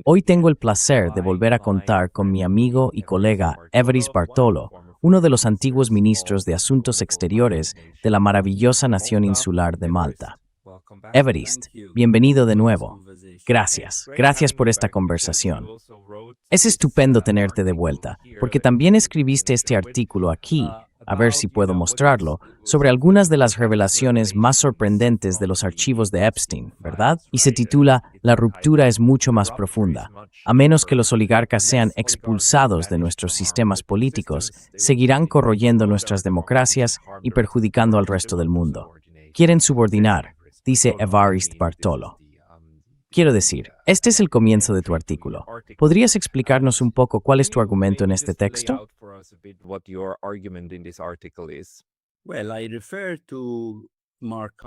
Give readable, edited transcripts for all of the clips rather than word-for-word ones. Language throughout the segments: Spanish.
Hoy tengo el placer de volver a contar con mi amigo y colega Evariste Bartolo, uno de los antiguos ministros de Asuntos Exteriores de la maravillosa nación insular de Malta. Evariste, bienvenido de nuevo. Gracias por esta conversación. Es estupendo tenerte de vuelta, porque también escribiste este artículo aquí, a ver si puedo mostrarlo, sobre algunas de las revelaciones más sorprendentes de los archivos de Epstein, ¿verdad? Y se titula La ruptura es mucho más profunda. A menos que los oligarcas sean expulsados de nuestros sistemas políticos, seguirán corroyendo nuestras democracias y perjudicando al resto del mundo. Quieren subordinar, dice Evariste Bartolo. Quiero decir, este es el comienzo de tu artículo. ¿Podrías explicarnos un poco cuál es tu argumento en este texto?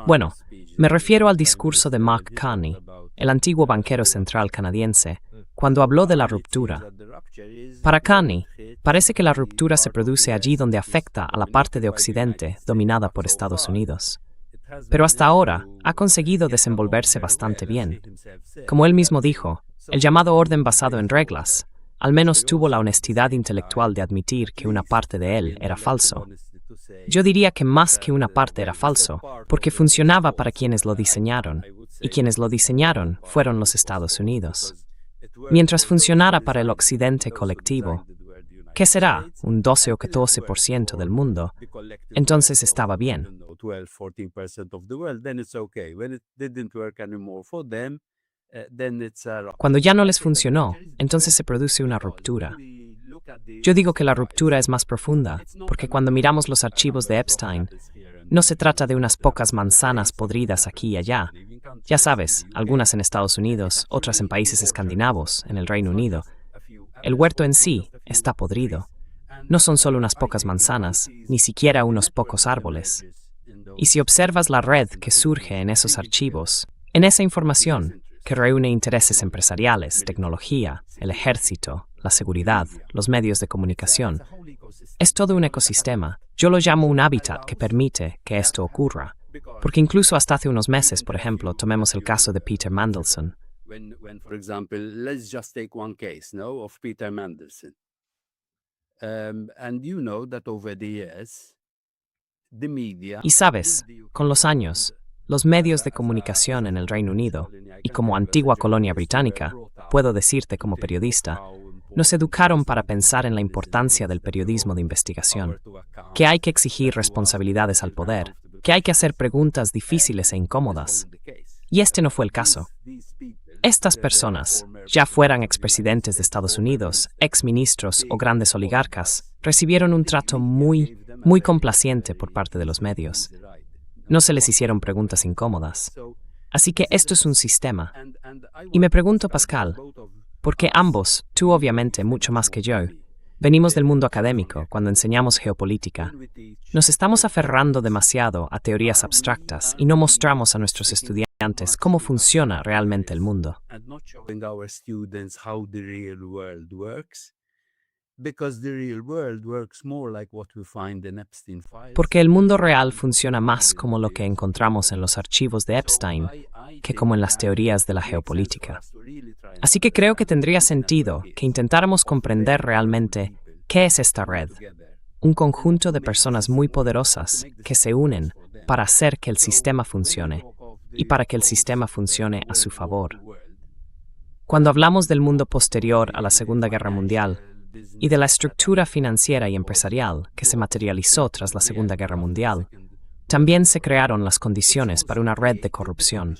Bueno, me refiero al discurso de Mark Carney, el antiguo banquero central canadiense, cuando habló de la ruptura. Para Carney, parece que la ruptura se produce allí donde afecta a la parte de Occidente dominada por Estados Unidos. Pero hasta ahora ha conseguido desenvolverse bastante bien. Como él mismo dijo, el llamado orden basado en reglas, al menos tuvo la honestidad intelectual de admitir que una parte de él era falso. Yo diría que más que una parte era falso, porque funcionaba para quienes lo diseñaron, y quienes lo diseñaron fueron los Estados Unidos. Mientras funcionara para el Occidente colectivo, ¿qué será? ¿Un 12 o 14% del mundo? Entonces estaba bien. Cuando ya no les funcionó, entonces se produce una ruptura. Yo digo que la ruptura es más profunda, porque cuando miramos los archivos de Epstein, no se trata de unas pocas manzanas podridas aquí y allá. Ya sabes, algunas en Estados Unidos, otras en países escandinavos, en el Reino Unido. El huerto en sí está podrido. No son solo unas pocas manzanas, ni siquiera unos pocos árboles. Y si observas la red que surge en esos archivos, en esa información, que reúne intereses empresariales, tecnología, el ejército, la seguridad, los medios de comunicación, es todo un ecosistema. Yo lo llamo un hábitat que permite que esto ocurra. Porque incluso hasta hace unos meses, por ejemplo, tomemos el caso de Peter Mandelson. Y sabes, con los años, los medios de comunicación en el Reino Unido, y como antigua colonia británica, puedo decirte como periodista, nos educaron para pensar en la importancia del periodismo de investigación, que hay que exigir responsabilidades al poder, que hay que hacer preguntas difíciles e incómodas. Y este no fue el caso. Estas personas, ya fueran expresidentes de Estados Unidos, exministros o grandes oligarcas, recibieron un trato muy complaciente por parte de los medios. No se les hicieron preguntas incómodas. Así que esto es un sistema. Y me pregunto, Pascal, ¿por qué ambos, tú obviamente mucho más que yo, venimos del mundo académico cuando enseñamos geopolítica? Nos estamos aferrando demasiado a teorías abstractas y no mostramos a nuestros estudiantes cómo funciona realmente el mundo. Porque el mundo real funciona más como lo que encontramos en los archivos de Epstein que como en las teorías de la geopolítica. Así que creo que tendría sentido que intentáramos comprender realmente qué es esta red. Un conjunto de personas muy poderosas que se unen para hacer que el sistema funcione y para que el sistema funcione a su favor. Cuando hablamos del mundo posterior a la Segunda Guerra Mundial, y de la estructura financiera y empresarial que se materializó tras la Segunda Guerra Mundial, también se crearon las condiciones para una red de corrupción,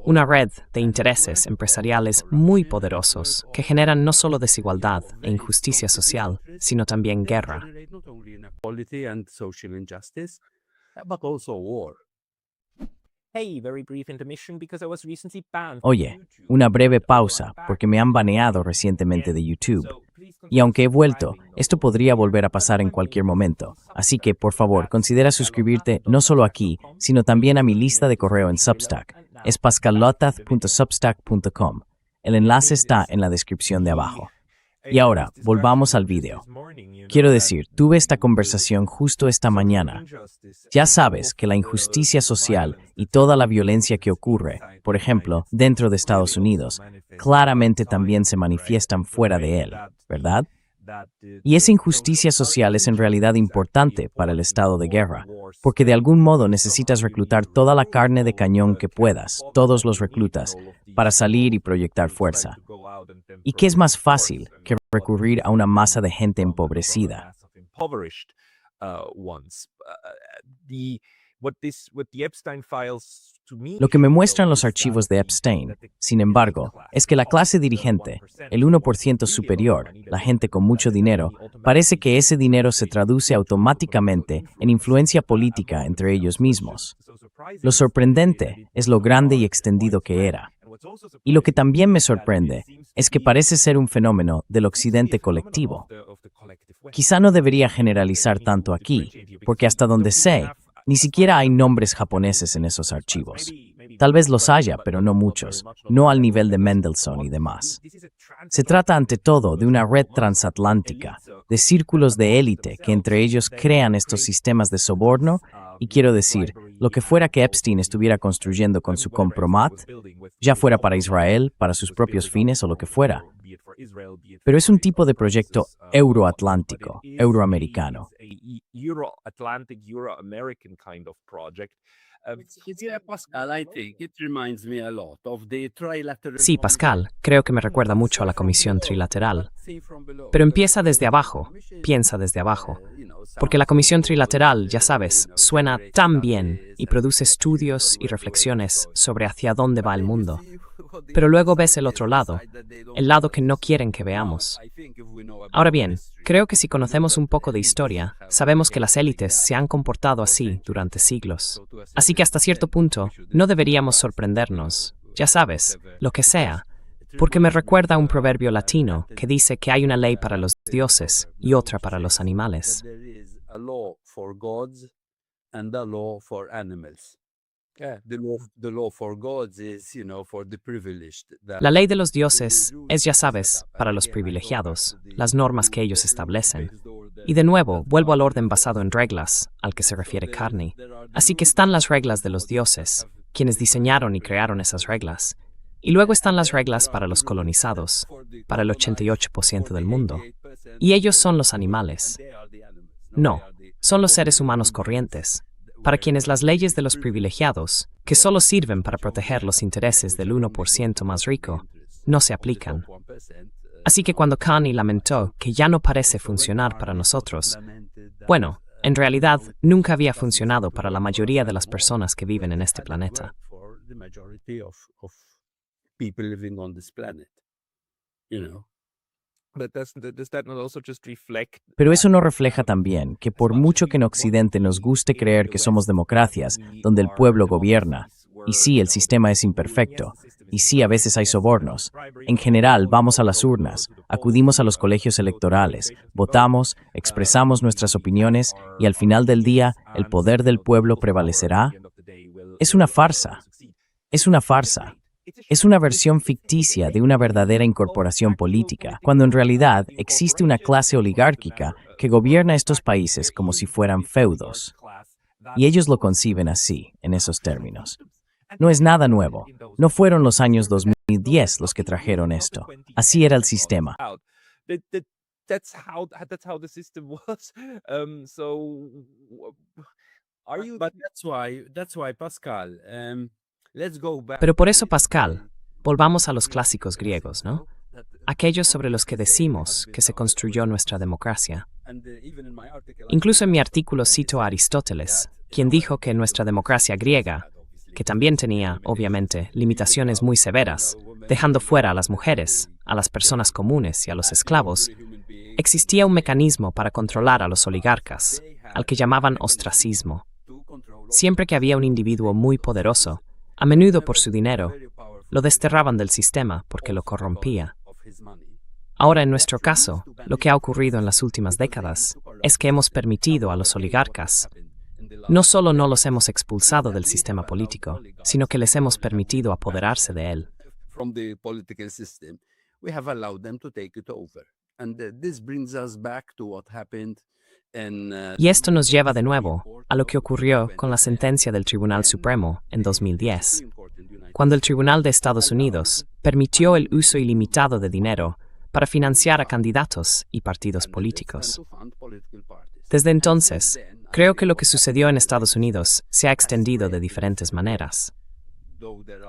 una red de intereses empresariales muy poderosos que generan no solo desigualdad e injusticia social, sino también guerra. Oye, una breve pausa, porque me han baneado recientemente de YouTube. Y aunque he vuelto, esto podría volver a pasar en cualquier momento. Así que, por favor, considera suscribirte no solo aquí, sino también a mi lista de correo en Substack. Es pascallotaz.substack.com. El enlace está en la descripción de abajo. Y ahora, volvamos al video. Quiero decir, tuve esta conversación justo esta mañana. Ya sabes que la injusticia social y toda la violencia que ocurre, por ejemplo, dentro de Estados Unidos, claramente también se manifiestan fuera de él, ¿verdad? Y esa injusticia social es en realidad importante para el estado de guerra, porque de algún modo necesitas reclutar toda la carne de cañón que puedas, todos los reclutas, para salir y proyectar fuerza. ¿Y qué es más fácil que recurrir a una masa de gente empobrecida? Lo que me muestran los archivos de Epstein, sin embargo, es que la clase dirigente, el 1% superior, la gente con mucho dinero, parece que ese dinero se traduce automáticamente en influencia política entre ellos mismos. Lo sorprendente es lo grande y extendido que era. Y lo que también me sorprende es que parece ser un fenómeno del occidente colectivo. Quizá no debería generalizar tanto aquí, porque hasta donde sé, ni siquiera hay nombres japoneses en esos archivos. Tal vez los haya, pero no muchos, no al nivel de Mendelssohn y demás. Se trata ante todo de una red transatlántica, de círculos de élite que entre ellos crean estos sistemas de soborno, y quiero decir, lo que fuera que Epstein estuviera construyendo con su compromat, ya fuera para Israel, para sus propios fines o lo que fuera. Pero es un tipo de proyecto euroatlántico, euroamericano. Sí, Pascal, creo que me recuerda mucho a la Comisión Trilateral. Pero empieza desde abajo, piensa desde abajo. Porque la Comisión Trilateral, ya sabes, suena tan bien y produce estudios y reflexiones sobre hacia dónde va el mundo. Pero luego ves el otro lado, el lado que no quieren que veamos. Ahora bien, creo que si conocemos un poco de historia, sabemos que las élites se han comportado así durante siglos. Así que hasta cierto punto, no deberíamos sorprendernos, ya sabes, lo que sea, porque me recuerda a un proverbio latino que dice que hay una ley para los dioses y otra para los animales. La ley de los dioses es, ya sabes, para los privilegiados, las normas que ellos establecen. Y de nuevo, vuelvo al orden basado en reglas, al que se refiere Carney. Así que están las reglas de los dioses, quienes diseñaron y crearon esas reglas. Y luego están las reglas para los colonizados, para el 88% del mundo. Y ellos son los animales. No, son los seres humanos corrientes, para quienes las leyes de los privilegiados, que solo sirven para proteger los intereses del 1% más rico, no se aplican. Así que cuando Carney lamentó que ya no parece funcionar para nosotros, bueno, en realidad nunca había funcionado para la mayoría de las personas que viven en este planeta. Pero eso no refleja también que por mucho que en Occidente nos guste creer que somos democracias, donde el pueblo gobierna, y sí, el sistema es imperfecto, y sí, a veces hay sobornos, en general vamos a las urnas, acudimos a los colegios electorales, votamos, expresamos nuestras opiniones y al final del día el poder del pueblo prevalecerá. Es una farsa. Es una farsa. Es una versión ficticia de una verdadera incorporación política, cuando en realidad existe una clase oligárquica que gobierna estos países como si fueran feudos. Y ellos lo conciben así, en esos términos. No es nada nuevo. No fueron los años 2010 los que trajeron esto. Así era el sistema. Pero por eso, Pascal, volvamos a los clásicos griegos, ¿no? Aquellos sobre los que decimos que se construyó nuestra democracia. Incluso en mi artículo cito a Aristóteles, quien dijo que nuestra democracia griega, que también tenía, obviamente, limitaciones muy severas, dejando fuera a las mujeres, a las personas comunes y a los esclavos, existía un mecanismo para controlar a los oligarcas, al que llamaban ostracismo. Siempre que había un individuo muy poderoso, a menudo por su dinero, lo desterraban del sistema porque lo corrompía. Ahora, en nuestro caso, lo que ha ocurrido en las últimas décadas es que hemos permitido a los oligarcas, no solo no los hemos expulsado del sistema político, sino que les hemos permitido apoderarse de él. Y esto nos lleva de nuevo a lo que ocurrió con la sentencia del Tribunal Supremo en 2010, cuando el Tribunal de Estados Unidos permitió el uso ilimitado de dinero para financiar a candidatos y partidos políticos. Desde entonces, creo que lo que sucedió en Estados Unidos se ha extendido de diferentes maneras.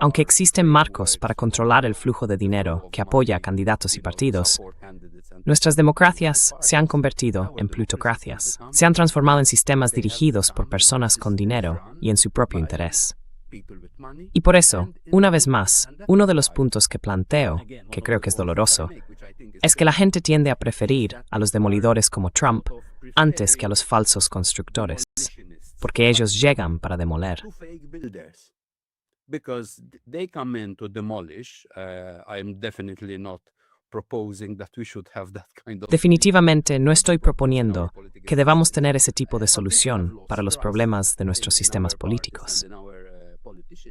Aunque existen marcos para controlar el flujo de dinero que apoya a candidatos y partidos, nuestras democracias se han convertido en plutocracias. Se han transformado en sistemas dirigidos por personas con dinero y en su propio interés. Y por eso, una vez más, uno de los puntos que planteo, que creo que es doloroso, es que la gente tiende a preferir a los demolidores como Trump antes que a los falsos constructores, porque ellos llegan para demoler. Definitivamente no estoy proponiendo que debamos tener ese tipo de solución para los problemas de nuestros sistemas políticos.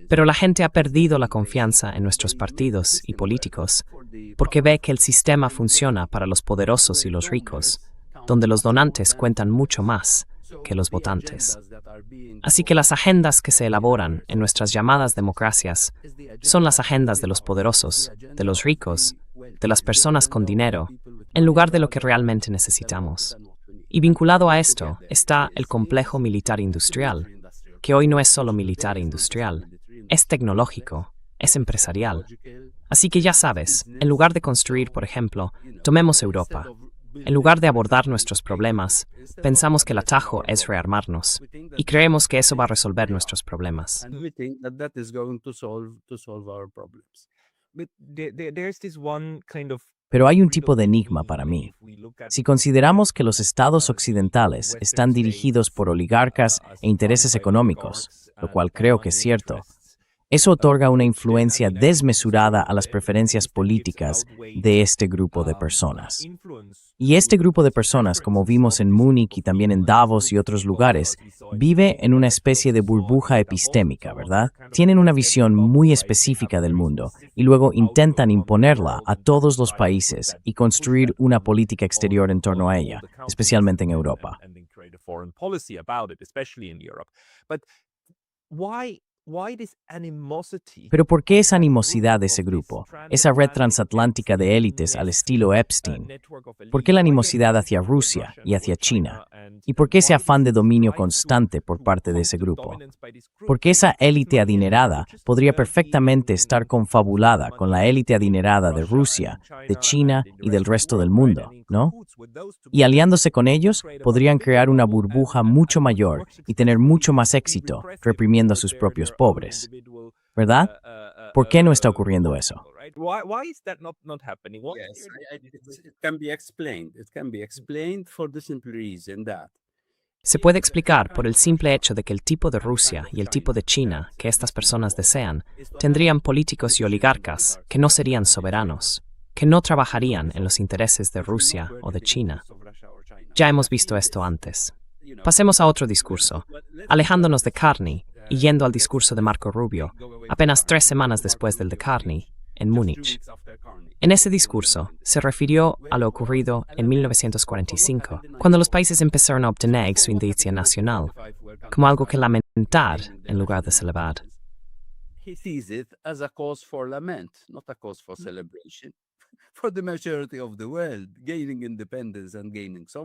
Pero la gente ha perdido la confianza en nuestros partidos y políticos porque ve que el sistema funciona para los poderosos y los ricos, donde los donantes cuentan mucho más que los votantes. Así que las agendas que se elaboran en nuestras llamadas democracias son las agendas de los poderosos, de los ricos, de las personas con dinero, en lugar de lo que realmente necesitamos. Y vinculado a esto está el complejo militar industrial, que hoy no es solo militar e industrial, es tecnológico, es empresarial. Así que ya sabes, en lugar de construir, por ejemplo, tomemos Europa. En lugar de abordar nuestros problemas, pensamos que el atajo es rearmarnos, y creemos que eso va a resolver nuestros problemas. Pero hay un tipo de enigma para mí. Si consideramos que los estados occidentales están dirigidos por oligarcas e intereses económicos, lo cual creo que es cierto, eso otorga una influencia desmesurada a las preferencias políticas de este grupo de personas. Y este grupo de personas, como vimos en Múnich y también en Davos y otros lugares, vive en una especie de burbuja epistémica, ¿verdad? Tienen una visión muy específica del mundo y luego intentan imponerla a todos los países y construir una política exterior en torno a ella, especialmente en Europa. Pero ¿por qué esa animosidad de ese grupo? Esa red transatlántica de élites al estilo Epstein. ¿Por qué la animosidad hacia Rusia y hacia China? ¿Y por qué ese afán de dominio constante por parte de ese grupo? Porque esa élite adinerada podría perfectamente estar confabulada con la élite adinerada de Rusia, de China y del resto del mundo, ¿no? Y aliándose con ellos, podrían crear una burbuja mucho mayor y tener mucho más éxito reprimiendo a sus propios pobres. ¿Verdad? ¿Por qué no está ocurriendo eso? Se puede explicar por el simple hecho de que el tipo de Rusia y el tipo de China que estas personas desean tendrían políticos y oligarcas que no serían soberanos, que no trabajarían en los intereses de Rusia o de China. Ya hemos visto esto antes. Pasemos a otro discurso, alejándonos de Carney y yendo al discurso de Marco Rubio, apenas 3 semanas después del de Carney, en Múnich. En ese discurso, se refirió a lo ocurrido en 1945, cuando los países empezaron a obtener su independencia nacional, como algo que lamentar en lugar de celebrar.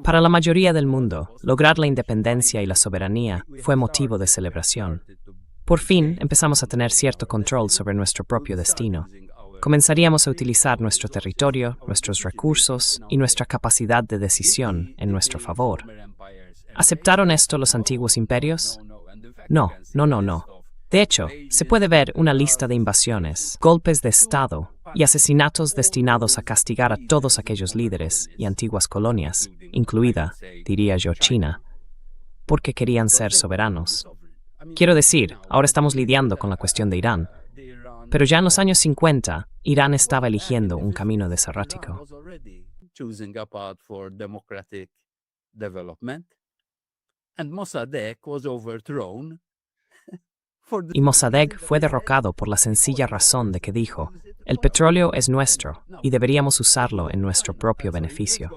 Para la mayoría del mundo, lograr la independencia y la soberanía fue motivo de celebración. Por fin, empezamos a tener cierto control sobre nuestro propio destino. Comenzaríamos a utilizar nuestro territorio, nuestros recursos y nuestra capacidad de decisión en nuestro favor. ¿Aceptaron esto los antiguos imperios? No. De hecho, se puede ver una lista de invasiones, golpes de Estado y asesinatos destinados a castigar a todos aquellos líderes y antiguas colonias, incluida, diría yo, China, porque querían ser soberanos. Quiero decir, ahora estamos lidiando con la cuestión de Irán, pero ya en los años 50, Irán estaba eligiendo un camino desértico. Y Mossadegh fue derrocado por la sencilla razón de que dijo, El petróleo es nuestro y deberíamos usarlo en nuestro propio beneficio.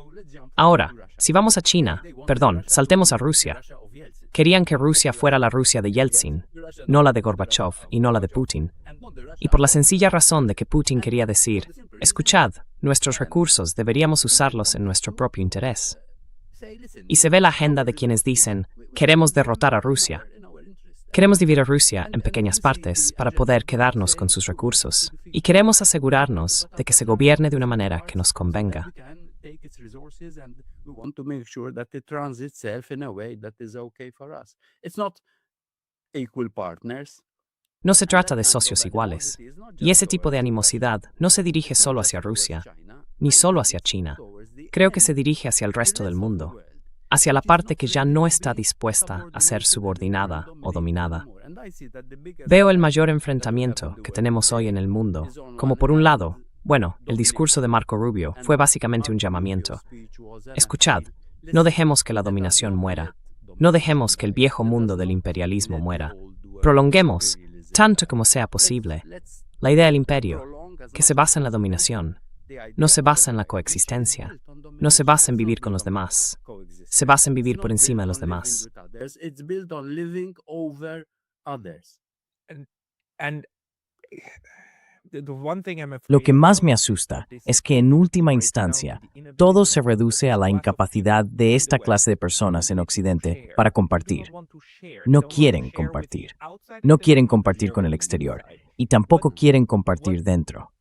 Ahora, si vamos a China, saltemos a Rusia. Querían que Rusia fuera la Rusia de Yeltsin, no la de Gorbachev y no la de Putin. Y por la sencilla razón de que Putin quería decir, escuchad, nuestros recursos deberíamos usarlos en nuestro propio interés. Y se ve la agenda de quienes dicen, queremos derrotar a Rusia. Queremos dividir a Rusia en pequeñas partes para poder quedarnos con sus recursos. Y queremos asegurarnos de que se gobierne de una manera que nos convenga. No se trata de socios iguales. Y ese tipo de animosidad no se dirige solo hacia Rusia, ni solo hacia China. Creo que se dirige hacia el resto del mundo, hacia la parte que ya no está dispuesta a ser subordinada o dominada. Veo el mayor enfrentamiento que tenemos hoy en el mundo, como por un lado, el discurso de Marco Rubio fue básicamente un llamamiento. Escuchad, no dejemos que la dominación muera. No dejemos que el viejo mundo del imperialismo muera. Prolonguemos, tanto como sea posible, la idea del imperio, que se basa en la dominación. No se basa en la coexistencia. No se basa en vivir con los demás. Se basa en vivir por encima de los demás. Lo que más me asusta es que en última instancia todo se reduce a la incapacidad de esta clase de personas en Occidente para compartir. No quieren compartir. No quieren compartir con el exterior y tampoco quieren compartir dentro.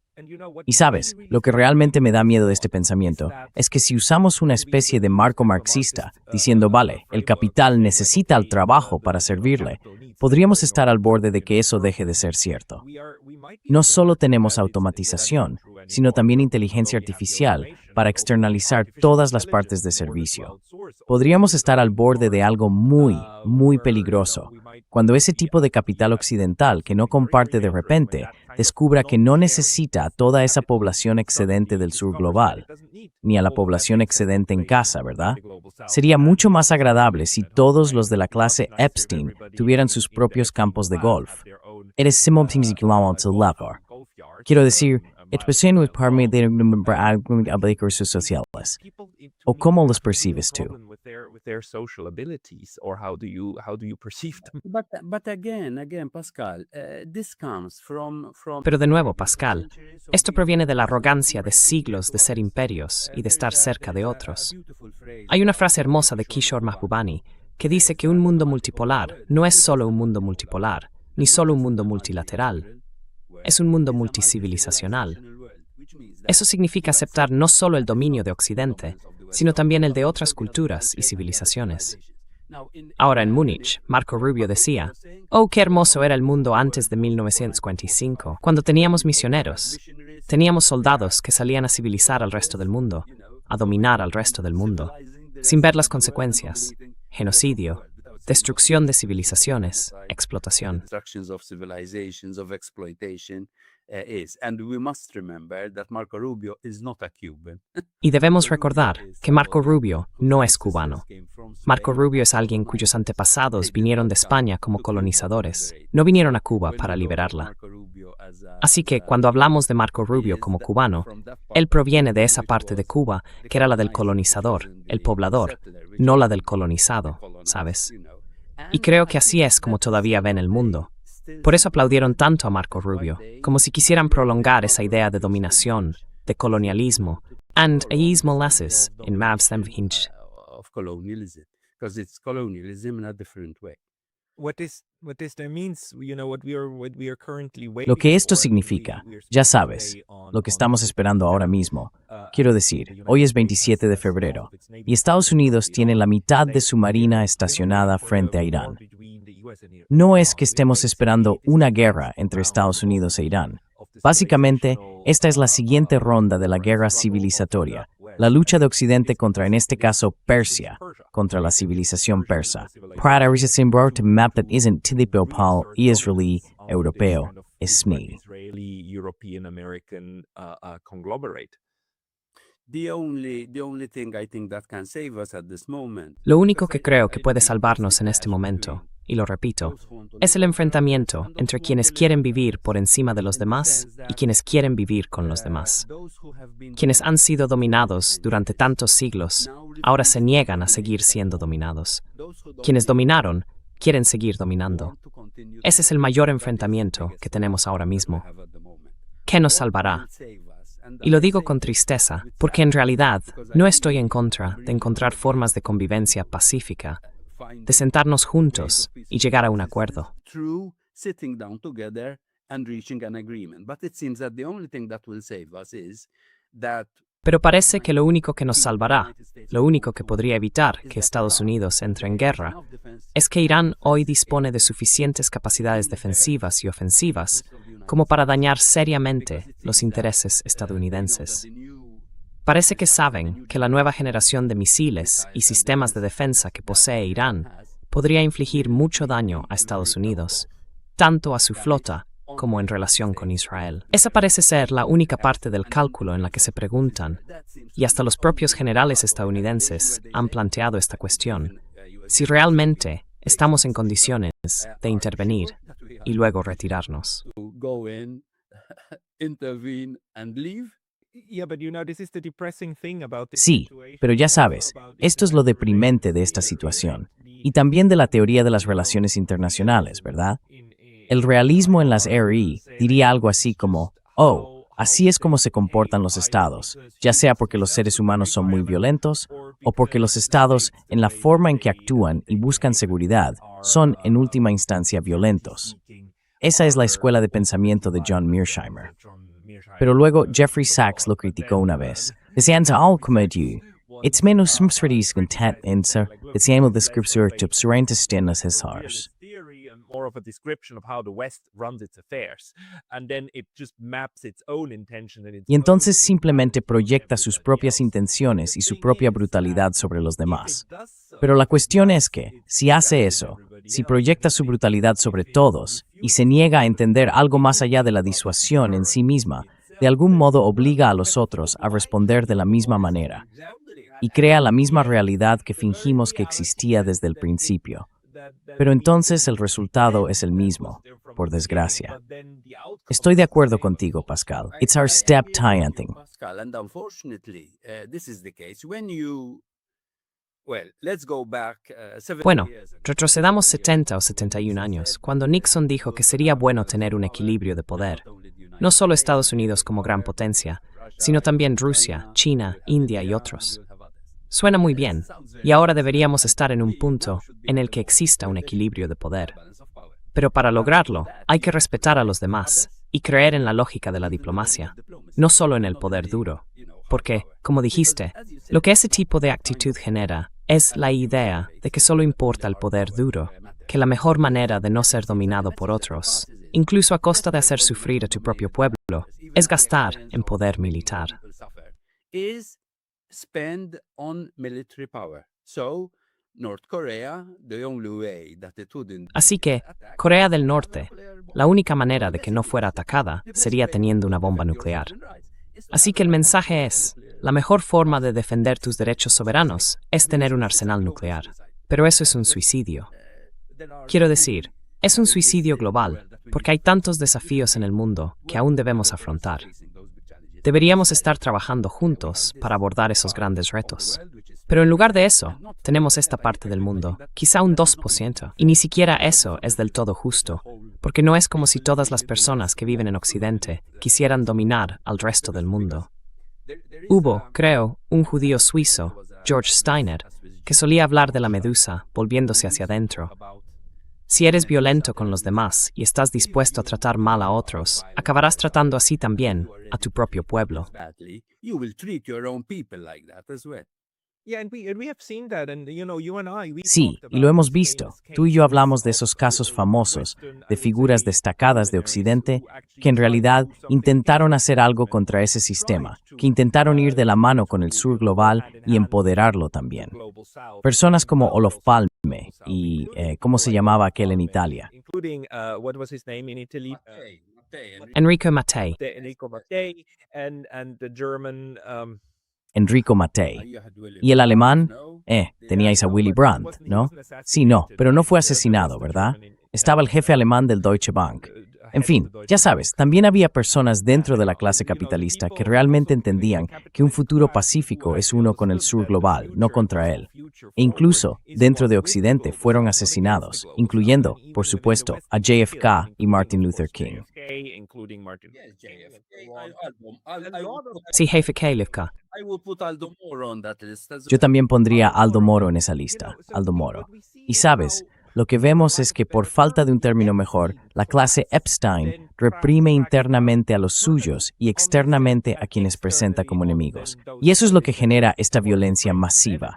Y sabes, lo que realmente me da miedo de este pensamiento es que si usamos una especie de marco marxista, diciendo, vale, el capital necesita el trabajo para servirle, podríamos estar al borde de que eso deje de ser cierto. No solo tenemos automatización, sino también inteligencia artificial para externalizar todas las partes de servicio. Podríamos estar al borde de algo muy, muy peligroso, cuando ese tipo de capital occidental que no comparte de repente descubra que no necesita a toda esa población excedente del sur global, ni a la población excedente en casa, ¿verdad? Sería mucho más agradable si todos los de la clase Epstein tuvieran sus propios campos de golf. Eres Quiero decir, expresión para mí de recursos sociales. ¿O cómo los percibes tú? Pero de nuevo, Pascal, esto proviene de la arrogancia de siglos de ser imperios y de estar cerca de otros. Hay una frase hermosa de Kishore Mahbubani que dice que un mundo multipolar no es solo un mundo multipolar, ni solo un mundo multilateral. Es un mundo multicivilizacional. Eso significa aceptar no solo el dominio de Occidente, sino también el de otras culturas y civilizaciones. Ahora en Múnich, Marco Rubio decía, «Oh, qué hermoso era el mundo antes de 1945, cuando teníamos misioneros. Teníamos soldados que salían a civilizar al resto del mundo, a dominar al resto del mundo, sin ver las consecuencias, genocidio, destrucción de civilizaciones, explotación». Y debemos recordar que Marco Rubio no es cubano. Marco Rubio es alguien cuyos antepasados vinieron de España como colonizadores. No vinieron a Cuba para liberarla. Así que cuando hablamos de Marco Rubio como cubano, él proviene de esa parte de Cuba que era la del colonizador, el poblador, no la del colonizado, ¿sabes? Y creo que así es como todavía ven el mundo. Por eso aplaudieron tanto a Marco Rubio, como si quisieran prolongar esa idea de dominación, de colonialismo, and aísmo molasses in Mavsam Hinch. Lo que esto significa, ya sabes, lo que estamos esperando ahora mismo. Quiero decir, hoy es 27 de febrero, y Estados Unidos tiene la mitad de su marina estacionada frente a Irán. No es que estemos esperando una guerra entre Estados Unidos e Irán. Básicamente, esta es la siguiente ronda de la guerra civilizatoria, la lucha de Occidente contra, en este caso, Persia, contra la civilización persa. Map that isn't typical Israelí, europeo, SME. Lo único que creo que puede salvarnos en este momento y lo repito, es el enfrentamiento entre quienes quieren vivir por encima de los demás y quienes quieren vivir con los demás. Quienes han sido dominados durante tantos siglos ahora se niegan a seguir siendo dominados. Quienes dominaron quieren seguir dominando. Ese es el mayor enfrentamiento que tenemos ahora mismo. ¿Qué nos salvará? Y lo digo con tristeza, porque en realidad no estoy en contra de encontrar formas de convivencia pacífica, de sentarnos juntos y llegar a un acuerdo. Pero parece que lo único que nos salvará, lo único que podría evitar que Estados Unidos entre en guerra, es que Irán hoy dispone de suficientes capacidades defensivas y ofensivas como para dañar seriamente los intereses estadounidenses. Parece que saben que la nueva generación de misiles y sistemas de defensa que posee Irán podría infligir mucho daño a Estados Unidos, tanto a su flota como en relación con Israel. Esa parece ser la única parte del cálculo en la que se preguntan, y hasta los propios generales estadounidenses han planteado esta cuestión, si realmente estamos en condiciones de intervenir y luego retirarnos. Sí, pero ya sabes, esto es lo deprimente de esta situación, y también de la teoría de las relaciones internacionales, ¿verdad? El realismo en las RI diría algo así como, oh, así es como se comportan los estados, ya sea porque los seres humanos son muy violentos, o porque los estados, en la forma en que actúan y buscan seguridad, son, en última instancia, violentos. Esa es la escuela de pensamiento de John Mearsheimer. Pero luego Jeffrey Sachs lo criticó una vez. Decían all como du. It's menos content en decíamos descripción de surrentes hesars. More of a description of how the West runs its affairs, and then it just maps its own intention and its Y entonces simplemente proyecta sus propias intenciones y su propia brutalidad sobre los demás. Pero la cuestión es que, si hace eso, si proyecta su brutalidad sobre todos y se niega a entender algo más allá de la disuasión en sí misma, de algún modo obliga a los otros a responder de la misma manera y crea la misma realidad que fingimos que existía desde el principio. Pero entonces el resultado es el mismo, por desgracia. Estoy de acuerdo contigo, Pascal. It's our step triumphing. Bueno, retrocedamos 70 o 71 años, cuando Nixon dijo que sería bueno tener un equilibrio de poder. No solo Estados Unidos como gran potencia, sino también Rusia, China, India y otros. Suena muy bien, y ahora deberíamos estar en un punto en el que exista un equilibrio de poder. Pero para lograrlo, hay que respetar a los demás y creer en la lógica de la diplomacia, no solo en el poder duro. Porque, como dijiste, lo que ese tipo de actitud genera es la idea de que solo importa el poder duro, que la mejor manera de no ser dominado por otros, incluso a costa de hacer sufrir a tu propio pueblo, es gastar en poder militar. Spend on military power. So, North Korea, the only way that it wouldn't. Así que, Corea del Norte, la única manera de que no fuera atacada sería teniendo una bomba nuclear. Así que el mensaje es, la mejor forma de defender tus derechos soberanos es tener un arsenal nuclear. Pero eso es un suicidio. Quiero decir, es un suicidio global, porque hay tantos desafíos en el mundo que aún debemos afrontar. Deberíamos estar trabajando juntos para abordar esos grandes retos. Pero en lugar de eso, tenemos esta parte del mundo, quizá un 2%, y ni siquiera eso es del todo justo, porque no es como si todas las personas que viven en Occidente quisieran dominar al resto del mundo. Hubo, creo, un judío suizo, George Steiner, que solía hablar de la medusa volviéndose hacia adentro. Si eres violento con los demás y estás dispuesto a tratar mal a otros, acabarás tratando así también a tu propio pueblo. Sí, y lo hemos visto. Tú y yo hablamos de esos casos famosos, de figuras destacadas de Occidente, que en realidad intentaron hacer algo contra ese sistema, que intentaron ir de la mano con el sur global y empoderarlo también. Personas como Olof Palme y, ¿cómo se llamaba aquel en Italia? Enrico Mattei. Enrico Mattei and the German Enrico Mattei. Y el alemán, teníais a Willy Brandt, ¿no? Sí, no, pero no fue asesinado, ¿verdad? Estaba el jefe alemán del Deutsche Bank. En fin, ya sabes, también había personas dentro de la clase capitalista que realmente entendían que un futuro pacífico es uno con el sur global, no contra él. E incluso, dentro de Occidente, fueron asesinados, incluyendo, por supuesto, a JFK y Martin Luther King. Sí, jefe Kalevka. Yo también pondría a Aldo Moro en esa lista, Aldo Moro. Y sabes, lo que vemos es que por falta de un término mejor, la clase Epstein reprime internamente a los suyos y externamente a quienes presenta como enemigos. Y eso es lo que genera esta violencia masiva.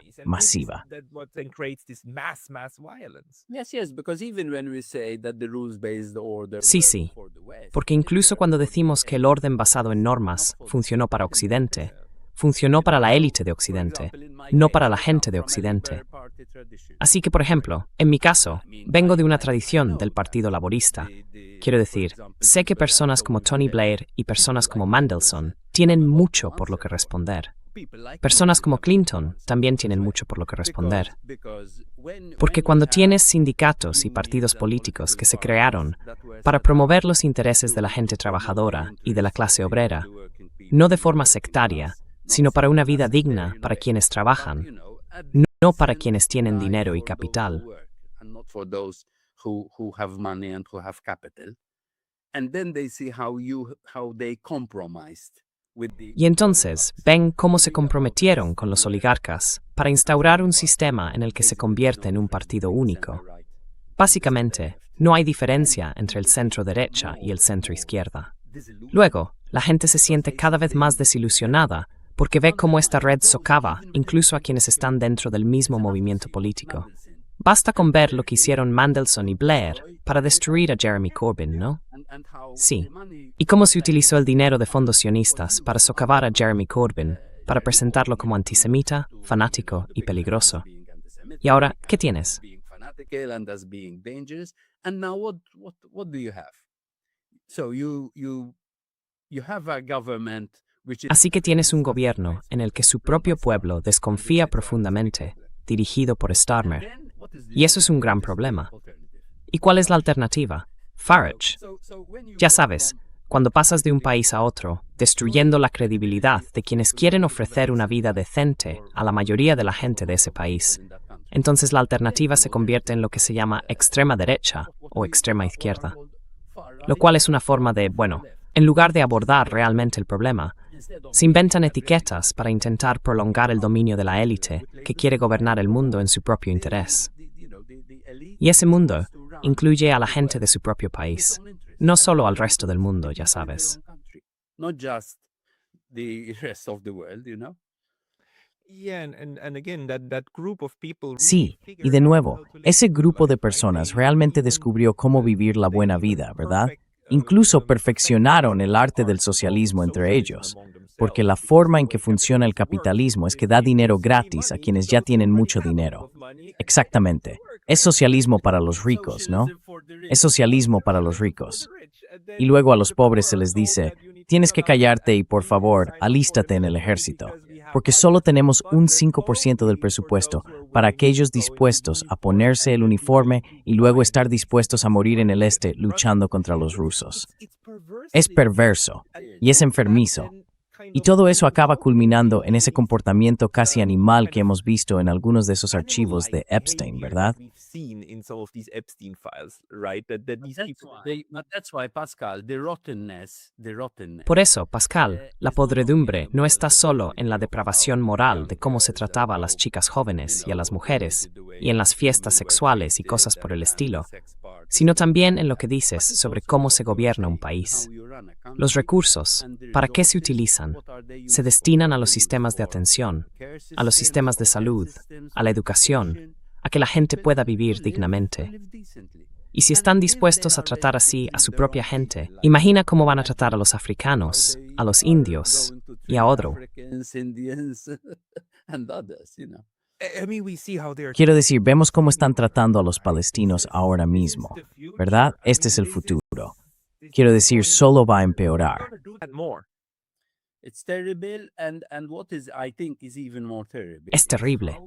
Sí, porque incluso cuando decimos que el orden basado en normas funcionó para Occidente, funcionó para la élite de Occidente, no para la gente de Occidente. Así que, por ejemplo, en mi caso, vengo de una tradición del Partido Laborista. Quiero decir, sé que personas como Tony Blair y personas como Mandelson tienen mucho por lo que responder. Personas como Clinton también tienen mucho por lo que responder. Porque cuando tienes sindicatos y partidos políticos que se crearon para promover los intereses de la gente trabajadora y de la clase obrera, no de forma sectaria, sino para una vida digna para quienes trabajan, no para quienes tienen dinero y capital. Y entonces ven cómo se comprometieron con los oligarcas para instaurar un sistema en el que se convierte en un partido único. Básicamente, no hay diferencia entre el centro derecha y el centro izquierda. Luego, la gente se siente cada vez más desilusionada porque ve cómo esta red socava incluso a quienes están dentro del mismo movimiento político. Basta con ver lo que hicieron Mandelson y Blair para destruir a Jeremy Corbyn, ¿no? Sí. Y cómo se utilizó el dinero de fondos sionistas para socavar a Jeremy Corbyn, para presentarlo como antisemita, fanático y peligroso. Y ahora, ¿qué tienes? Así que tienes un gobierno en el que su propio pueblo desconfía profundamente, dirigido por Starmer. Y eso es un gran problema. ¿Y cuál es la alternativa? Farage. Ya sabes, cuando pasas de un país a otro, destruyendo la credibilidad de quienes quieren ofrecer una vida decente a la mayoría de la gente de ese país, entonces la alternativa se convierte en lo que se llama extrema derecha o extrema izquierda. Lo cual es una forma de, en lugar de abordar realmente el problema, se inventan etiquetas para intentar prolongar el dominio de la élite que quiere gobernar el mundo en su propio interés. Y ese mundo incluye a la gente de su propio país, no solo al resto del mundo, ya sabes. Sí, y de nuevo, ese grupo de personas realmente descubrió cómo vivir la buena vida, ¿verdad? Incluso perfeccionaron el arte del socialismo entre ellos, porque la forma en que funciona el capitalismo es que da dinero gratis a quienes ya tienen mucho dinero. Exactamente. Es socialismo para los ricos, ¿no? Es socialismo para los ricos. Y luego a los pobres se les dice, tienes que callarte y por favor, alístate en el ejército, porque solo tenemos un 5% del presupuesto para aquellos dispuestos a ponerse el uniforme y luego estar dispuestos a morir en el este luchando contra los rusos. Es perverso y es enfermizo. Y todo eso acaba culminando en ese comportamiento casi animal que hemos visto en algunos de esos archivos de Epstein, ¿verdad? Por eso, Pascal, la podredumbre no está solo en la depravación moral de cómo se trataba a las chicas jóvenes y a las mujeres, y en las fiestas sexuales y cosas por el estilo, sino también en lo que dices sobre cómo se gobierna un país. Los recursos, ¿para qué se utilizan? Se destinan a los sistemas de atención, a los sistemas de salud, a la educación, a que la gente pueda vivir dignamente. Y si están dispuestos a tratar así a su propia gente, imagina cómo van a tratar a los africanos, a los indios y a otro. Quiero decir, vemos cómo están tratando a los palestinos ahora mismo, ¿verdad? Este es el futuro. Quiero decir, solo va a empeorar. It's terrible, and what is, I think, is even more terrible. Es terrible.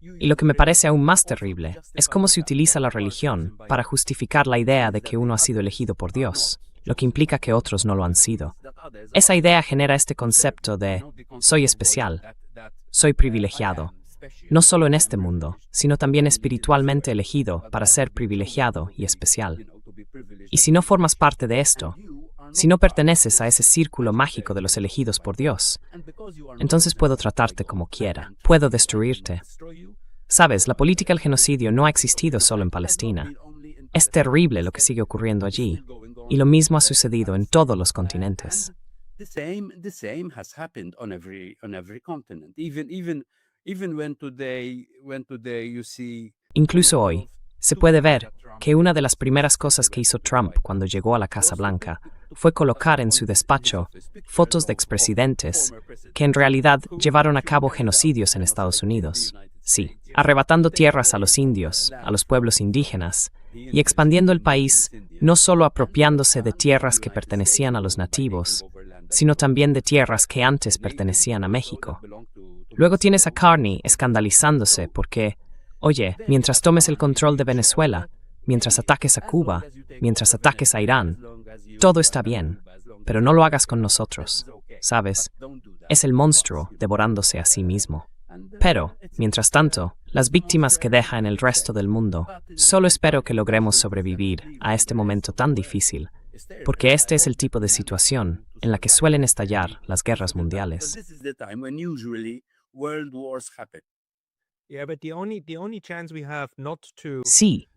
Y lo que me parece aún más terrible es cómo se utiliza la religión para justificar la idea de que uno ha sido elegido por Dios, lo que implica que otros no lo han sido. Esa idea genera este concepto de soy especial, soy privilegiado, no solo en este mundo, sino también espiritualmente elegido para ser privilegiado y especial. Y si no formas parte de esto, si no perteneces a ese círculo mágico de los elegidos por Dios, entonces puedo tratarte como quiera, puedo destruirte. Sabes, la política del genocidio no ha existido solo en Palestina. Es terrible lo que sigue ocurriendo allí, y lo mismo ha sucedido en todos los continentes. The same has happened on every continent. Even when today you see. Incluso hoy, se puede ver que una de las primeras cosas que hizo Trump cuando llegó a la Casa Blanca fue colocar en su despacho fotos de expresidentes que en realidad llevaron a cabo genocidios en Estados Unidos. Sí, arrebatando tierras a los indios, a los pueblos indígenas, y expandiendo el país, no solo apropiándose de tierras que pertenecían a los nativos, sino también de tierras que antes pertenecían a México. Luego tienes a Carney escandalizándose porque, oye, mientras tomes el control de Venezuela, mientras ataques a Cuba, mientras ataques a Irán, todo está bien, pero no lo hagas con nosotros, ¿sabes? Es el monstruo devorándose a sí mismo. Pero, mientras tanto, las víctimas que deja en el resto del mundo, solo espero que logremos sobrevivir a este momento tan difícil, porque este es el tipo de situación en la que suelen estallar las guerras mundiales. Sí,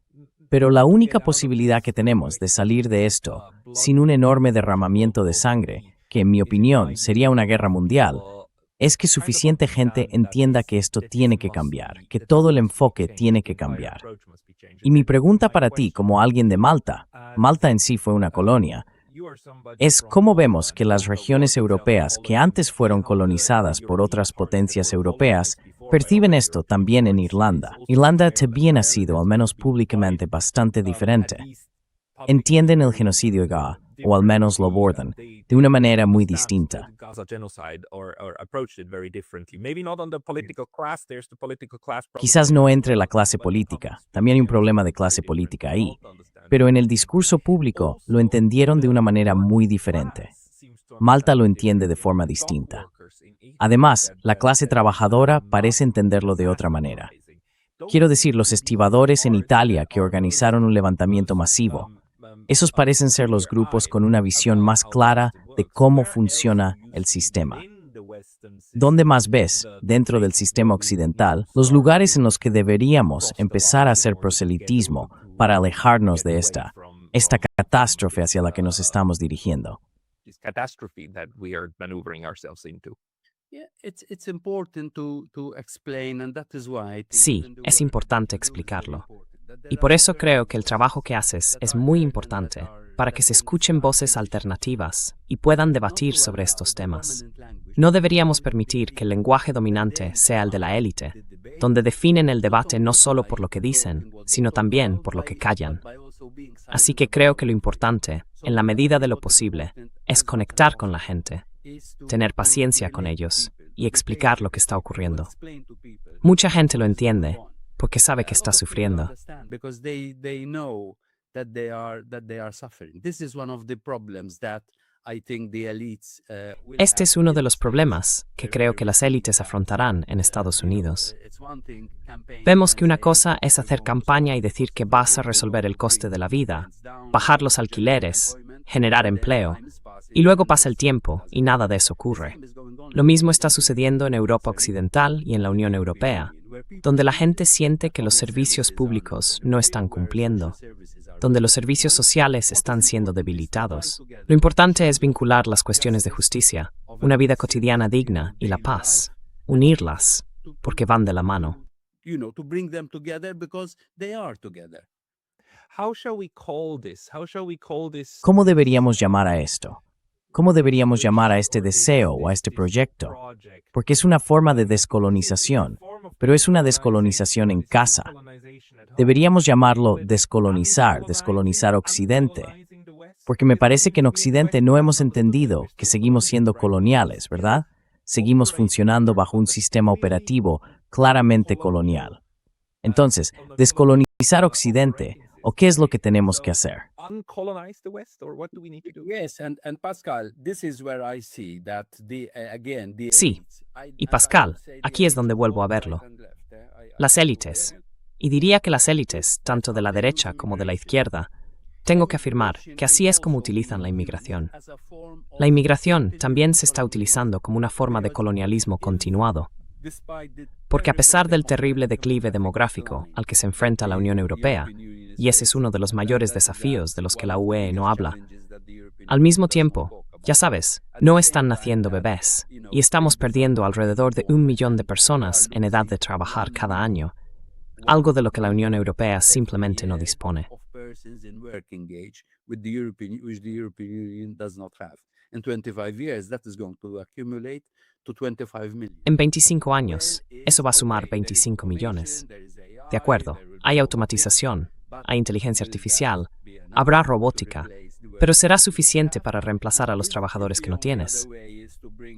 pero la única posibilidad que tenemos de salir de esto, sin un enorme derramamiento de sangre, que en mi opinión sería una guerra mundial, es que suficiente gente entienda que esto tiene que cambiar, que todo el enfoque tiene que cambiar. Y mi pregunta para ti, como alguien de Malta, Malta en sí fue una colonia, es cómo vemos que las regiones europeas que antes fueron colonizadas por otras potencias europeas perciben esto también en Irlanda. Irlanda también ha sido, al menos públicamente, bastante diferente. Entienden el genocidio GA, o al menos lo abordan, de una manera muy distinta. Quizás no entre la clase política, también hay un problema de clase política ahí, pero en el discurso público lo entendieron de una manera muy diferente. Malta lo entiende de forma distinta. Además, la clase trabajadora parece entenderlo de otra manera. Quiero decir, los estibadores en Italia que organizaron un levantamiento masivo, esos parecen ser los grupos con una visión más clara de cómo funciona el sistema. ¿Dónde más ves, dentro del sistema occidental, los lugares en los que deberíamos empezar a hacer proselitismo para alejarnos de esta catástrofe hacia la que nos estamos dirigiendo? Sí, es importante explicarlo. Y por eso creo que el trabajo que haces es muy importante, para que se escuchen voces alternativas y puedan debatir sobre estos temas. No deberíamos permitir que el lenguaje dominante sea el de la élite, donde definen el debate no solo por lo que dicen, sino también por lo que callan. Así que creo que lo importante, en la medida de lo posible, es conectar con la gente, tener paciencia con ellos y explicar lo que está ocurriendo. Mucha gente lo entiende, porque sabe que está sufriendo. Este es uno de los problemas que creo que las élites afrontarán en Estados Unidos. Vemos que una cosa es hacer campaña y decir que vas a resolver el coste de la vida, bajar los alquileres, generar empleo, y luego pasa el tiempo y nada de eso ocurre. Lo mismo está sucediendo en Europa Occidental y en la Unión Europea, donde la gente siente que los servicios públicos no están cumpliendo, donde los servicios sociales están siendo debilitados. Lo importante es vincular las cuestiones de justicia, una vida cotidiana digna y la paz, unirlas, porque van de la mano. ¿Cómo deberíamos llamar a esto? ¿Cómo deberíamos llamar a este deseo o a este proyecto? Porque es una forma de descolonización, pero es una descolonización en casa. Deberíamos llamarlo descolonizar Occidente. porque me parece que en Occidente no hemos entendido que seguimos siendo coloniales, ¿verdad? Seguimos funcionando bajo un sistema operativo claramente colonial. Entonces, descolonizar Occidente, ¿o qué es lo que tenemos que hacer? Uncolonize the West, or what do we need to do? Yes, and Pascal, this is where I see that again the Sí, elites, y Pascal, aquí es donde vuelvo a verlo. Las élites. Y diría que las élites, tanto de la derecha como de la izquierda, tengo que afirmar que así es como utilizan la inmigración. La inmigración también se está utilizando como una forma de colonialismo continuado, porque a pesar del terrible declive demográfico al que se enfrenta la Unión Europea, y ese es uno de los mayores desafíos de los que la UE no habla, al mismo tiempo, ya sabes, no están naciendo bebés, y estamos perdiendo alrededor de 1 millón de personas en edad de trabajar cada año, algo de lo que la Unión Europea simplemente no dispone. En 25 años, eso va a sumar 25 millones. De acuerdo, hay automatización, hay inteligencia artificial, habrá robótica, pero será suficiente para reemplazar a los trabajadores que no tienes.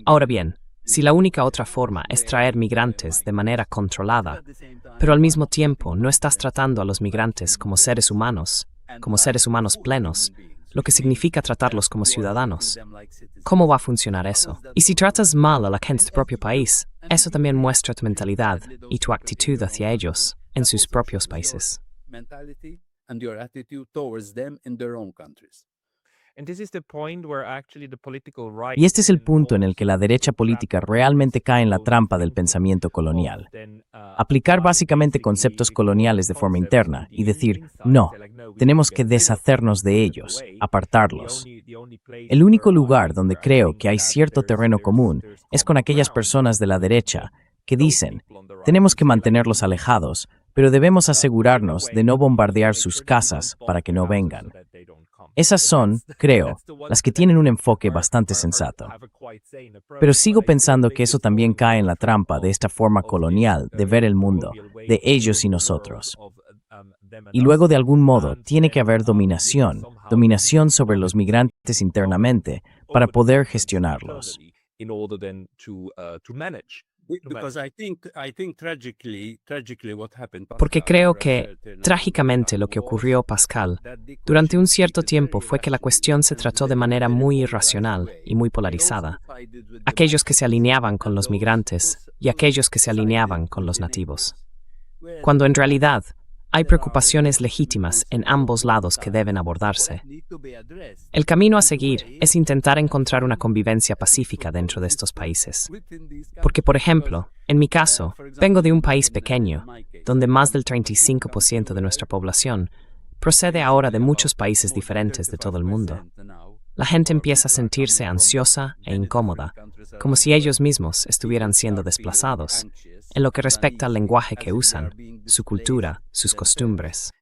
Ahora bien, si la única otra forma es traer migrantes de manera controlada, pero al mismo tiempo no estás tratando a los migrantes como seres humanos plenos, lo que significa tratarlos como ciudadanos, ¿cómo va a funcionar eso? Y si tratas mal a la gente de tu propio país, eso también muestra tu mentalidad y tu actitud hacia ellos en sus propios países. Y este es el punto en el que la derecha política realmente cae en la trampa del pensamiento colonial. Aplicar básicamente conceptos coloniales de forma interna y decir, no, tenemos que deshacernos de ellos, apartarlos. El único lugar donde creo que hay cierto terreno común es con aquellas personas de la derecha que dicen, tenemos que mantenerlos alejados, pero debemos asegurarnos de no bombardear sus casas para que no vengan. Esas son, creo, las que tienen un enfoque bastante sensato. Pero sigo pensando que eso también cae en la trampa de esta forma colonial de ver el mundo, de ellos y nosotros. Y luego, de algún modo, tiene que haber dominación sobre los migrantes internamente para poder gestionarlos. Porque creo que, trágicamente, lo que ocurrió, Pascal, durante un cierto tiempo fue que la cuestión se trató de manera muy irracional y muy polarizada. Aquellos que se alineaban con los migrantes y aquellos que se alineaban con los nativos. Cuando en realidad hay preocupaciones legítimas en ambos lados que deben abordarse. El camino a seguir es intentar encontrar una convivencia pacífica dentro de estos países. Porque, por ejemplo, en mi caso, vengo de un país pequeño, donde más del 35% de nuestra población procede ahora de muchos países diferentes de todo el mundo. La gente empieza a sentirse ansiosa e incómoda, como si ellos mismos estuvieran siendo desplazados, en lo que respecta al lenguaje que usan, su cultura, sus costumbres.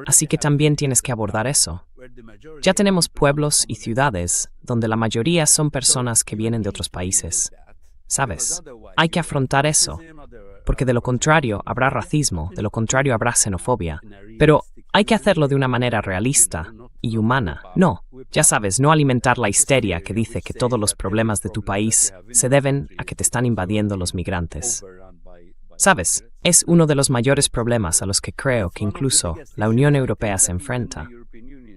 Así que también tienes que abordar eso. Ya tenemos pueblos y ciudades donde la mayoría son personas que vienen de otros países. ¿Sabes? Hay que afrontar eso, porque de lo contrario habrá racismo, de lo contrario habrá xenofobia, pero hay que hacerlo de una manera realista y humana. No, ya sabes, no alimentar la histeria que dice que todos los problemas de tu país se deben a que te están invadiendo los migrantes. ¿Sabes? Es uno de los mayores problemas a los que creo que incluso la Unión Europea se enfrenta.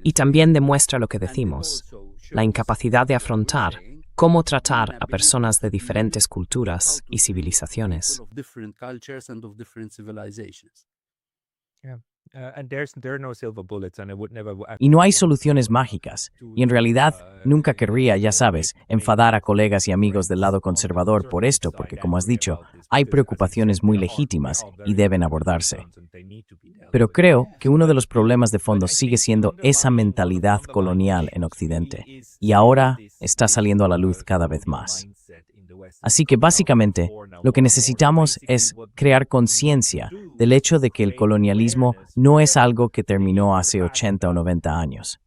Y también demuestra lo que decimos, la incapacidad de afrontar cómo tratar a personas de diferentes culturas y civilizaciones. Y no hay soluciones mágicas. Y en realidad, nunca querría, ya sabes, enfadar a colegas y amigos del lado conservador por esto, porque como has dicho, hay preocupaciones muy legítimas y deben abordarse. Pero creo que uno de los problemas de fondo sigue siendo esa mentalidad colonial en Occidente. Y ahora está saliendo a la luz cada vez más. Así que básicamente, lo que necesitamos es crear conciencia del hecho de que el colonialismo no es algo que terminó hace 80 o 90 años.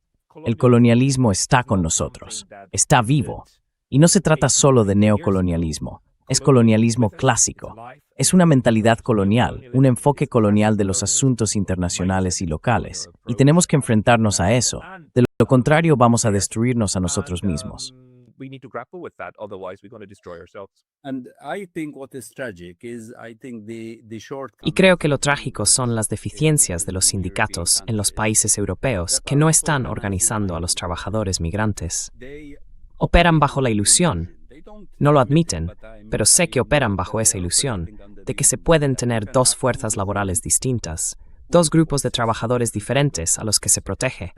El colonialismo está con nosotros, está vivo. Y no se trata solo de neocolonialismo, es colonialismo clásico. Es una mentalidad colonial, un enfoque colonial de los asuntos internacionales y locales, y tenemos que enfrentarnos a eso. De lo contrario, vamos a destruirnos a nosotros mismos. We need to grapple with that, otherwise we're going to destroy ourselves. And I think what is tragic is I think the Y creo que lo trágico son las deficiencias de los sindicatos en los países europeos que no están organizando a los trabajadores migrantes. Operan bajo la ilusión, no lo admiten, pero sé que operan bajo esa ilusión de que se pueden tener dos fuerzas laborales distintas, dos grupos de trabajadores diferentes a los que se protege.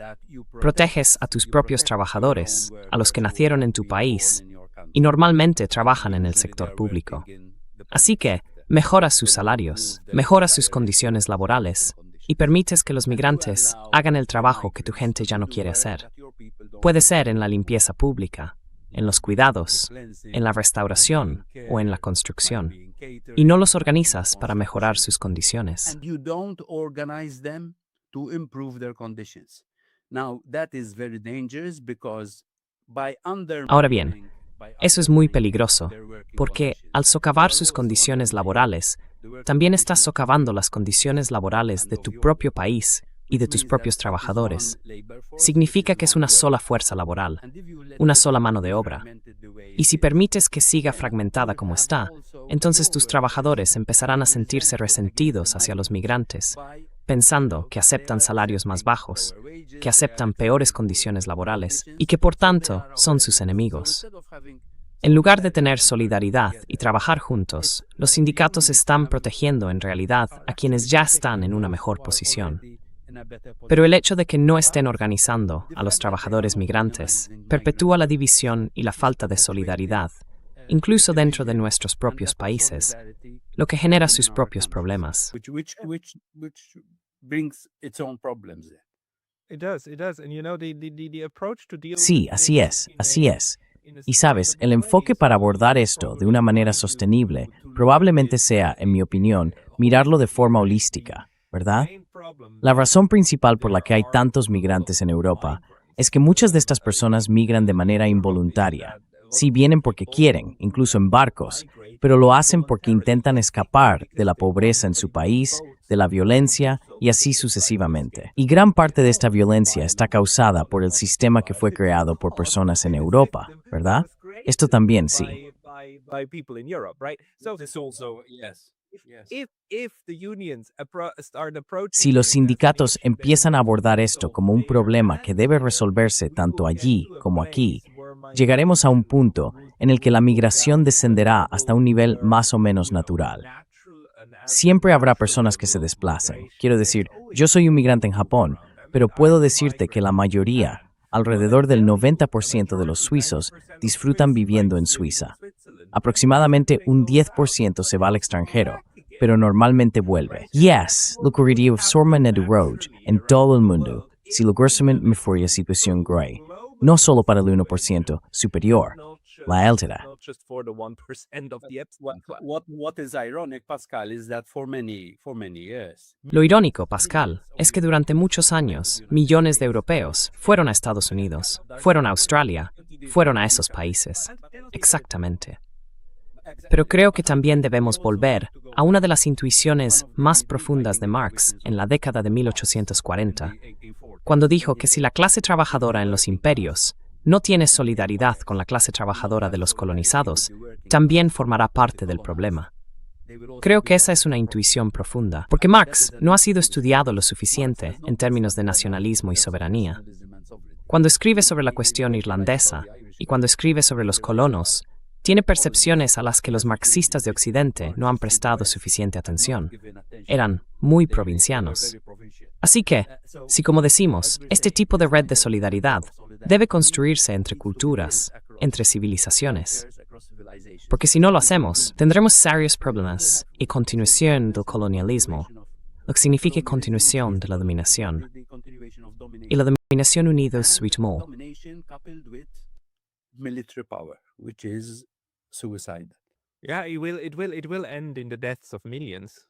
Proteges a tus propios trabajadores, a los que nacieron en tu país, y normalmente trabajan en el sector público. Así que, mejoras sus salarios, mejoras sus condiciones laborales, y permites que los migrantes hagan el trabajo que tu gente ya no quiere hacer. Puede ser en la limpieza pública, en los cuidados, en la restauración o en la construcción. Y no los organizas para mejorar sus condiciones. and you don't organize them to improve their conditions. Now, that is very dangerous because Ahora bien, eso es muy peligroso, porque al socavar sus condiciones laborales, también estás socavando las condiciones laborales de tu propio país y de tus propios trabajadores. Significa que es una sola fuerza laboral, una sola mano de obra. Y si permites que siga fragmentada como está, entonces tus trabajadores empezarán a sentirse resentidos hacia los migrantes, pensando que aceptan salarios más bajos, que aceptan peores condiciones laborales y que por tanto son sus enemigos. En lugar de tener solidaridad y trabajar juntos, los sindicatos están protegiendo en realidad a quienes ya están en una mejor posición. Pero el hecho de que no estén organizando a los trabajadores migrantes perpetúa la división y la falta de solidaridad, incluso dentro de nuestros propios países, lo que genera sus propios problemas. Sí, así es. Y sabes, el enfoque para abordar esto de una manera sostenible probablemente sea, en mi opinión, mirarlo de forma holística, ¿verdad? La razón principal por la que hay tantos migrantes en Europa es que muchas de estas personas migran de manera involuntaria. Sí, vienen porque quieren, incluso en barcos, pero lo hacen porque intentan escapar de la pobreza en su país, de la violencia y así sucesivamente. Y gran parte de esta violencia está causada por el sistema que fue creado por personas en Europa, ¿verdad? Esto también sí. Si los sindicatos empiezan a abordar esto como un problema que debe resolverse tanto allí como aquí, llegaremos a un punto en el que la migración descenderá hasta un nivel más o menos natural. Siempre habrá personas que se desplacen. Quiero decir, yo soy un migrante en Japón, pero puedo decirte que la mayoría, alrededor del 90% de los suizos, disfrutan viviendo en Suiza. Aproximadamente un 10% se va al extranjero, pero normalmente vuelve. Yes, lo ocurriría sorman du road en todo el mundo si lográsemos mejorar la situación gray, no solo para el 1% superior, la altera. Lo irónico, Pascal, es que durante muchos años, millones de europeos fueron a Estados Unidos, fueron a Australia, fueron a esos países. Exactamente. Pero creo que también debemos volver a una de las intuiciones más profundas de Marx en la década de 1840, cuando dijo que si la clase trabajadora en los imperios no tiene solidaridad con la clase trabajadora de los colonizados, también formará parte del problema. Creo que esa es una intuición profunda, porque Marx no ha sido estudiado lo suficiente en términos de nacionalismo y soberanía. Cuando escribe sobre la cuestión irlandesa y cuando escribe sobre los colonos, tiene percepciones a las que los marxistas de Occidente no han prestado suficiente atención. Eran muy provincianos. Así que, si como decimos, este tipo de red de solidaridad debe construirse entre culturas, entre civilizaciones. Porque si no lo hacemos, tendremos serios problemas y continuación del colonialismo, lo que significa continuación de la dominación. Y la dominación unida es su ritmo. Military power, which is suicide. Yeah, it will end in the deaths of millions.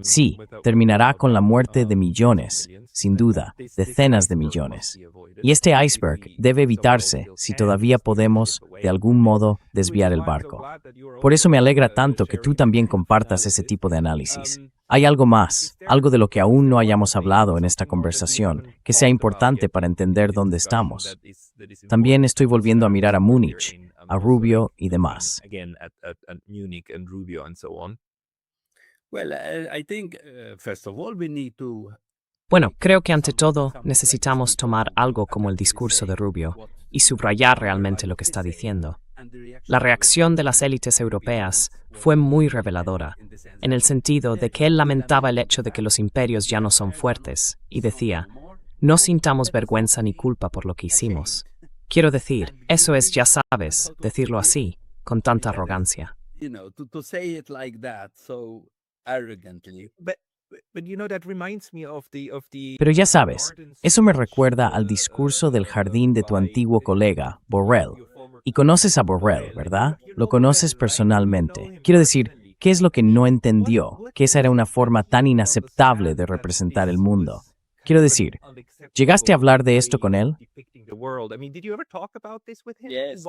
Sí, terminará con la muerte de millones, sin duda, decenas de millones. Y este iceberg debe evitarse si todavía podemos, de algún modo, desviar el barco. Por eso me alegra tanto que tú también compartas ese tipo de análisis. ¿Hay algo más, algo de lo que aún no hayamos hablado en esta conversación, que sea importante para entender dónde estamos? También estoy volviendo a mirar a Múnich, a Rubio y demás. Again, at Munich and Rubio and so on. Well, I think, first of all, we need to Bueno, creo que ante todo necesitamos tomar algo como el discurso de Rubio y subrayar realmente lo que está diciendo. La reacción de las élites europeas fue muy reveladora, en el sentido de que él lamentaba el hecho de que los imperios ya no son fuertes, y decía, no sintamos vergüenza ni culpa por lo que hicimos. Quiero decir, eso es, ya sabes, decirlo así, con tanta arrogancia. to say it like that so arrogantly. But that reminds me of the Pero ya sabes, eso me recuerda al discurso del jardín de tu antiguo colega, Borrell. Y conoces a Borrell, ¿verdad? Lo conoces personalmente. Quiero decir, ¿qué es lo que no entendió? Que esa era una forma tan inaceptable de representar el mundo. Quiero decir, ¿llegaste a hablar de esto con él? Yes,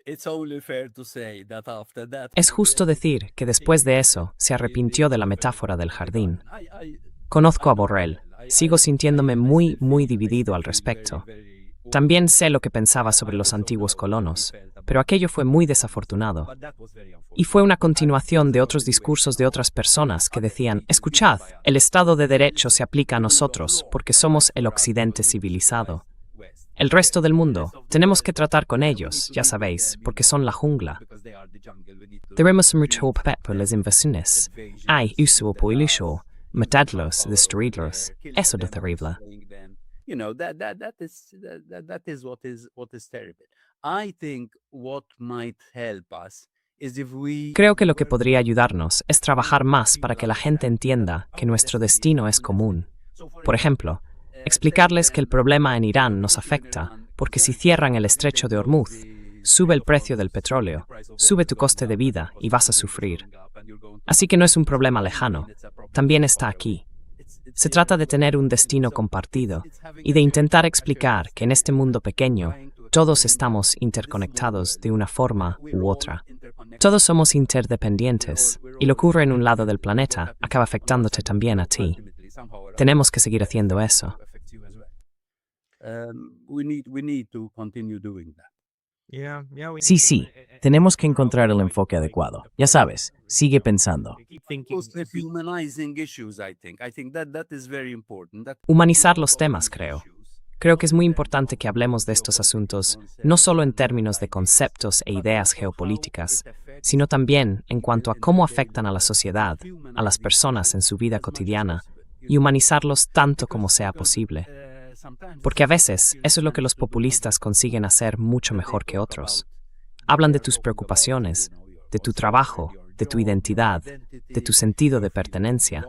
it's only fair to say that after that. Es justo decir que después de eso se arrepintió de la metáfora del jardín. Conozco a Borrell. Sigo sintiéndome muy, muy dividido al respecto. También sé lo que pensaba sobre los antiguos colonos, pero aquello fue muy desafortunado. Y fue una continuación de otros discursos de otras personas que decían, escuchad, el Estado de Derecho se aplica a nosotros porque somos el Occidente civilizado. El resto del mundo, tenemos que tratar con ellos, ya sabéis, porque son la jungla. Debemos mucho por las invasiones. Hay uso por el uso, matadlos, destruirlos. Eso es terrible. That is what is terrible. I think what might help us is if we Creo que lo que podría ayudarnos es trabajar más para que la gente entienda que nuestro destino es común. Por ejemplo, explicarles que el problema en Irán nos afecta porque si cierran el estrecho de Hormuz, sube el precio del petróleo, sube tu coste de vida y vas a sufrir. Así que no es un problema lejano, también está aquí. Se trata de tener un destino compartido y de intentar explicar que en este mundo pequeño todos estamos interconectados de una forma u otra. Todos somos interdependientes y lo que ocurre en un lado del planeta acaba afectándote también a ti. Tenemos que seguir haciendo eso. we need to continue doing that. Sí, tenemos que encontrar el enfoque adecuado. Ya sabes, sigue pensando. Humanizing issues, I think that is very important. Humanizar los temas, creo. Creo que es muy importante que hablemos de estos asuntos no solo en términos de conceptos e ideas geopolíticas, sino también en cuanto a cómo afectan a la sociedad, a las personas en su vida cotidiana, y humanizarlos tanto como sea posible. Porque a veces eso es lo que los populistas consiguen hacer mucho mejor que otros. Hablan de tus preocupaciones, de tu trabajo, de tu identidad, de tu sentido de pertenencia.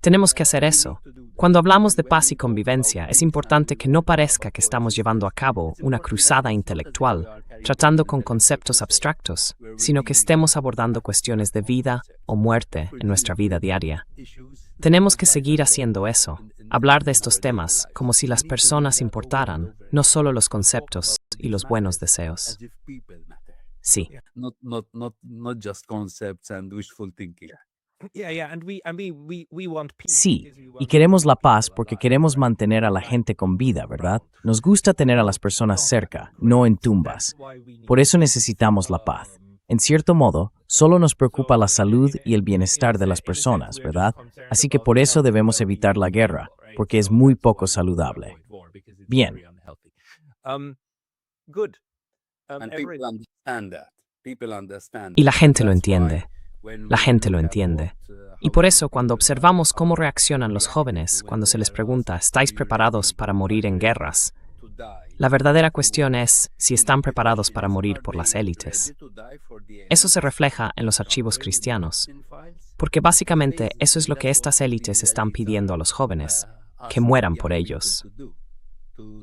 Tenemos que hacer eso. Cuando hablamos de paz y convivencia, es importante que no parezca que estamos llevando a cabo una cruzada intelectual, tratando con conceptos abstractos, sino que estemos abordando cuestiones de vida o muerte en nuestra vida diaria. Tenemos que seguir haciendo eso, hablar de estos temas como si las personas importaran, no solo los conceptos y los buenos deseos. Sí. Not just concepts and wishful thinking. Sí, y queremos la paz porque queremos mantener a la gente con vida, ¿verdad? Nos gusta tener a las personas cerca, no en tumbas. Por eso necesitamos la paz. En cierto modo, solo nos preocupa la salud y el bienestar de las personas, ¿verdad? Así que por eso debemos evitar la guerra, porque es muy poco saludable. Bien. Y la gente lo entiende. La gente lo entiende. Y por eso, cuando observamos cómo reaccionan los jóvenes cuando se les pregunta ¿estáis preparados para morir en guerras? La verdadera cuestión es si están preparados para morir por las élites. Eso se refleja en los archivos cristianos, porque básicamente eso es lo que estas élites están pidiendo a los jóvenes, que mueran por ellos.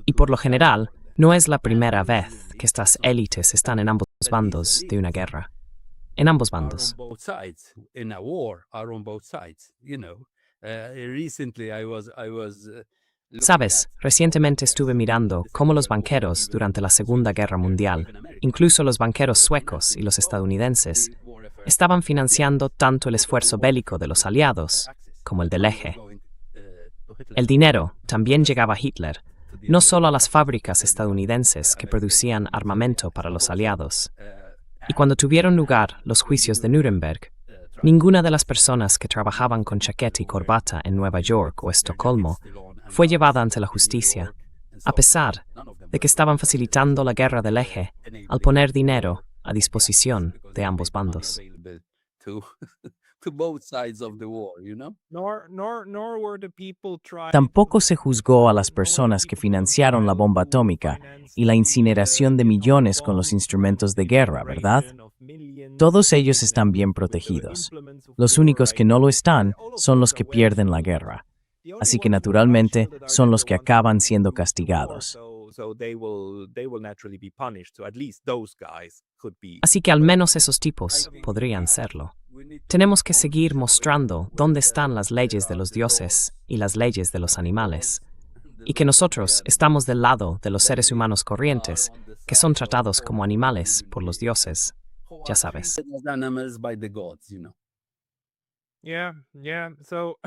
Y por lo general, no es la primera vez que estas élites están en ambos bandos de una guerra. en ambos are on bandos. both sides in a war, are on both sides. Recently I was looking Sabes, at recientemente estuve mirando cómo los banqueros durante la Segunda Guerra Mundial, incluso los banqueros suecos y los estadounidenses, estaban financiando tanto el esfuerzo bélico de los aliados como el del eje. El dinero también llegaba a Hitler, no solo a las fábricas estadounidenses que producían armamento para los aliados. Y cuando tuvieron lugar los juicios de Nuremberg, ninguna de las personas que trabajaban con chaqueta y corbata en Nueva York o Estocolmo fue llevada ante la justicia, a pesar de que estaban facilitando la guerra del eje al poner dinero a disposición de ambos bandos. to both sides of the war, Nor were the people trying Tampoco se juzgó a las personas que financiaron la bomba atómica y la incineración de millones con los instrumentos de guerra, ¿verdad? Todos ellos están bien protegidos. Los únicos que no lo están son los que pierden la guerra. Así que naturalmente son los que acaban siendo castigados. Así que al menos esos tipos podrían serlo. Tenemos que seguir mostrando dónde están las leyes de los dioses y las leyes de los animales, y que nosotros estamos del lado de los seres humanos corrientes, que son tratados como animales por los dioses. Ya sabes. animals by the gods, Yeah. So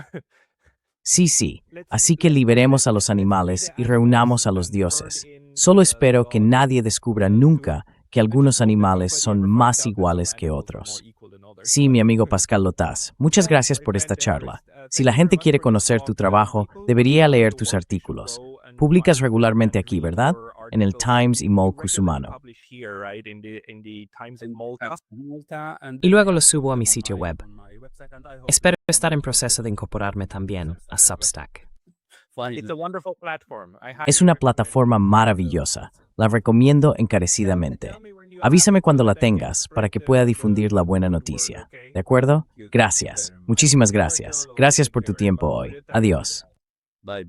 Sí. Así que liberemos a los animales y reunamos a los dioses. Solo espero que nadie descubra nunca que algunos animales son más iguales que otros. Sí, mi amigo Pascal Lotaz, muchas gracias por esta charla. Si la gente quiere conocer tu trabajo, debería leer tus artículos. Publicas regularmente aquí, ¿verdad? En el Times y Mol Cusumano. Y luego lo subo a mi sitio web. Espero estar en proceso de incorporarme también a Substack. Es una plataforma maravillosa. La recomiendo encarecidamente. Avísame cuando la tengas para que pueda difundir la buena noticia. ¿De acuerdo? Gracias. Muchísimas gracias. Gracias por tu tiempo hoy. Adiós. Bye.